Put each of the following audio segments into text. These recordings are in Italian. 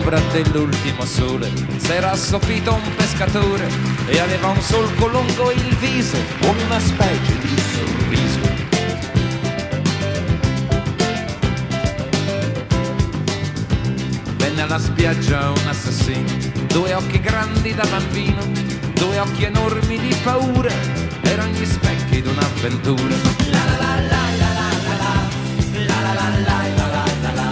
all'ombra dell'ultimo sole s'era assopito un pescatore e aveva un solco lungo il viso come una specie di sorriso. Venne alla spiaggia un assassino, due occhi grandi da bambino, due occhi enormi di paura, erano gli specchi d'un'avventura. La la la la la la la la la la la la la la la.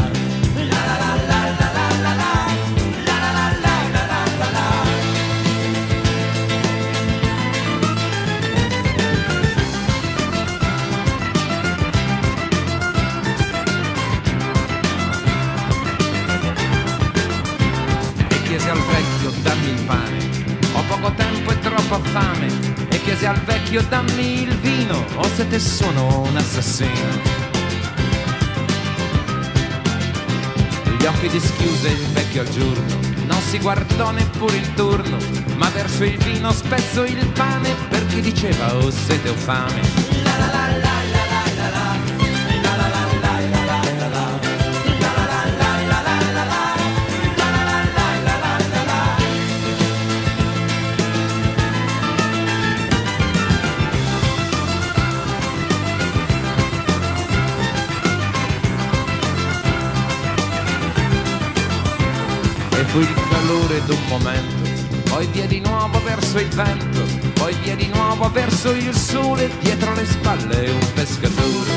Chiese al vecchio dammi il pane, ho poco tempo e troppa fame, e chiese al vecchio dammi il vino, o se te sono un assassino. Gli occhi dischiuse il vecchio al giorno, non si guardò neppure intorno, ma verso il vino spezzò il pane perché diceva o sete o fame. La la la la. E fu il calore d'un momento, poi via di nuovo verso il vento, poi via di nuovo verso il sole, dietro le spalle un pescatore.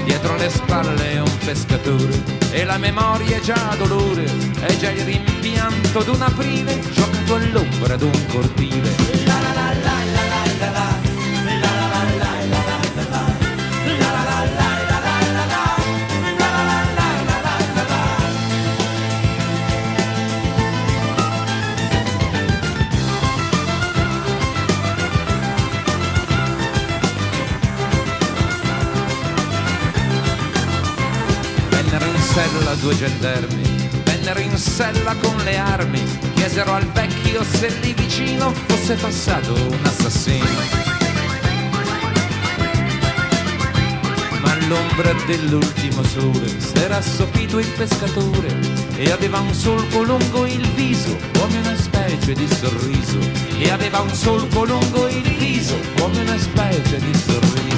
Dietro le spalle un pescatore, e la memoria è già dolore, è già il rimpianto d'un aprile, giocato all'ombra d'un cortile. La la la la la la la la. Vennero in sella due gendarmi, vennero in sella con le armi, chiesero al vecchio se lì vicino fosse passato un assassino. Ma all'ombra dell'ultimo sole s'era assopito il pescatore e aveva un solco lungo il viso come una specie di sorriso, e aveva un solco lungo il viso come una specie di sorriso.